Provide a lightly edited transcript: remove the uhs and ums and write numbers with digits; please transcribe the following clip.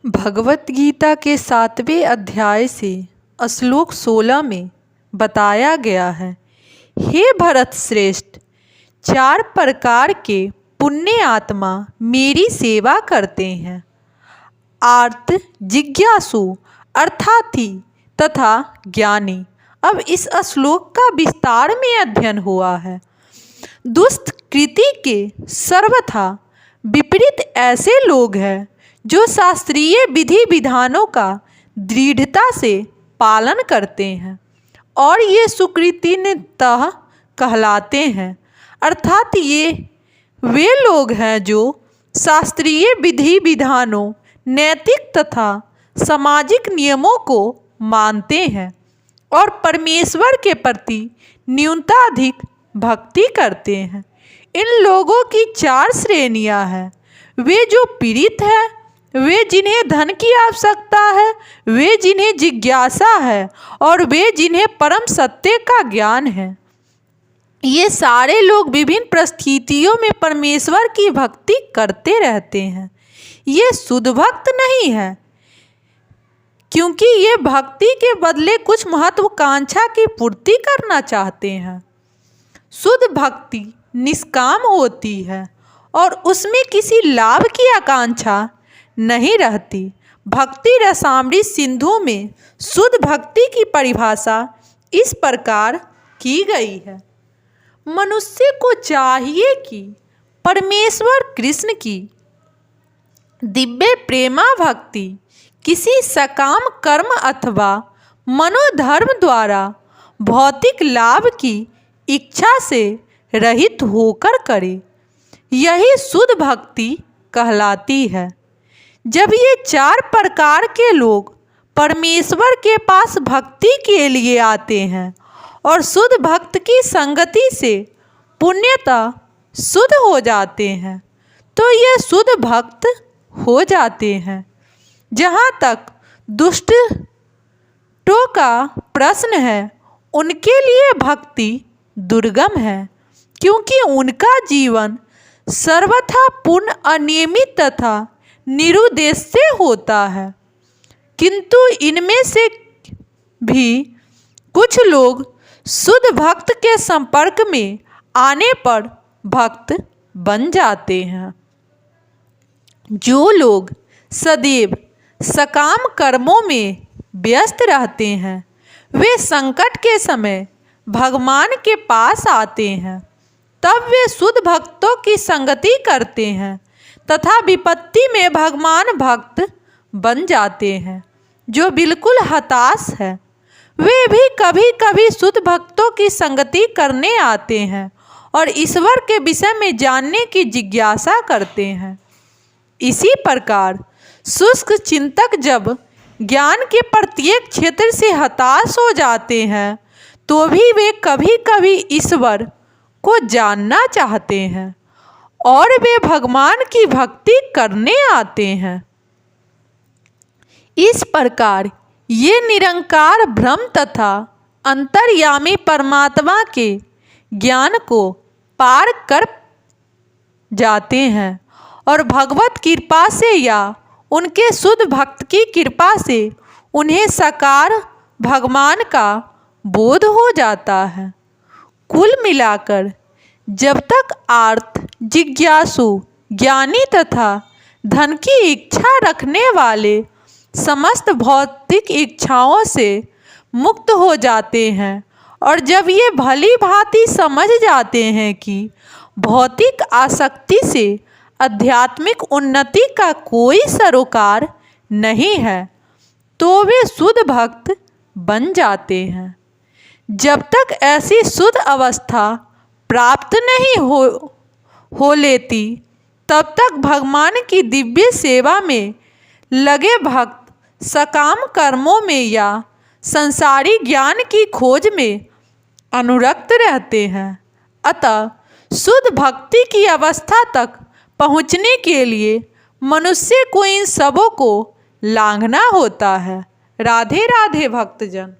भगवत गीता के 7वें अध्याय से श्लोक 16 में बताया गया है। हे भरत श्रेष्ठ, 4 प्रकार के पुण्य आत्मा मेरी सेवा करते हैं। आर्त, जिज्ञासु, अर्थार्थी तथा ज्ञानी। अब इस श्लोक का विस्तार में अध्ययन हुआ है। दुष्कृति के सर्वथा विपरीत ऐसे लोग हैं जो शास्त्रीय विधि विधानों का दृढ़ता से पालन करते हैं और ये सुकृतिनतः कहलाते हैं। अर्थात ये वे लोग हैं जो शास्त्रीय विधि विधानों, नैतिक तथा सामाजिक नियमों को मानते हैं और परमेश्वर के प्रति न्यूनताधिक भक्ति करते हैं। इन लोगों की 4 श्रेणियां हैं। वे जो पीड़ित हैं, वे जिन्हें धन की आवश्यकता है, वे जिन्हें जिज्ञासा है और वे जिन्हें परम सत्य का ज्ञान है। ये सारे लोग विभिन्न परिस्थितियों में परमेश्वर की भक्ति करते रहते हैं। ये शुद्ध भक्त नहीं है, क्योंकि ये भक्ति के बदले कुछ महत्वाकांक्षा की पूर्ति करना चाहते हैं। शुद्ध भक्ति निष्काम होती है और उसमें किसी लाभ की आकांक्षा नहीं रहती। भक्ति रसामृत सिंधु में शुद्ध भक्ति की परिभाषा इस प्रकार की गई है। मनुष्य को चाहिए कि परमेश्वर कृष्ण की दिव्य प्रेमा भक्ति किसी सकाम कर्म अथवा मनोधर्म द्वारा भौतिक लाभ की इच्छा से रहित होकर करे। यही शुद्ध भक्ति कहलाती है। जब ये 4 प्रकार के लोग परमेश्वर के पास भक्ति के लिए आते हैं और शुद्ध भक्त की संगति से पुण्यतः शुद्ध हो जाते हैं, तो ये शुद्ध भक्त हो जाते हैं। जहाँ तक दुष्टों का प्रश्न है, उनके लिए भक्ति दुर्गम है, क्योंकि उनका जीवन सर्वथा पूर्ण अनियमित तथा निरुद्देश्य होता है। किंतु इनमें से भी कुछ लोग शुद्ध भक्त के संपर्क में आने पर भक्त बन जाते हैं। जो लोग सदैव सकाम कर्मों में व्यस्त रहते हैं, वे संकट के समय भगवान के पास आते हैं। तब वे शुद्ध भक्तों की संगति करते हैं तथा विपत्ति में भगवान भक्त बन जाते हैं। जो बिल्कुल हताश है, वे भी कभी कभी शुद्ध भक्तों की संगति करने आते हैं और ईश्वर के विषय में जानने की जिज्ञासा करते हैं। इसी प्रकार शुष्क चिंतक जब ज्ञान के प्रत्येक क्षेत्र से हताश हो जाते हैं, तो भी वे कभी कभी ईश्वर को जानना चाहते हैं और वे भगवान की भक्ति करने आते हैं। इस प्रकार ये निरंकार ब्रह्म तथा अंतर्यामी परमात्मा के ज्ञान को पार कर जाते हैं और भगवत कृपा से या उनके शुद्ध भक्त की कृपा से उन्हें साकार भगवान का बोध हो जाता है। कुल मिलाकर जब तक आर्त, जिज्ञासु, ज्ञानी तथा धन की इच्छा रखने वाले समस्त भौतिक इच्छाओं से मुक्त हो जाते हैं और जब ये भली भांति समझ जाते हैं कि भौतिक आसक्ति से आध्यात्मिक उन्नति का कोई सरोकार नहीं है, तो वे शुद्ध भक्त बन जाते हैं। जब तक ऐसी शुद्ध अवस्था प्राप्त नहीं हो लेती, तब तक भगवान की दिव्य सेवा में लगे भक्त सकाम कर्मों में या संसारी ज्ञान की खोज में अनुरक्त रहते हैं। अतः शुद्ध भक्ति की अवस्था तक पहुँचने के लिए मनुष्य को इन सबों को लांघना होता है। राधे राधे भक्तजन।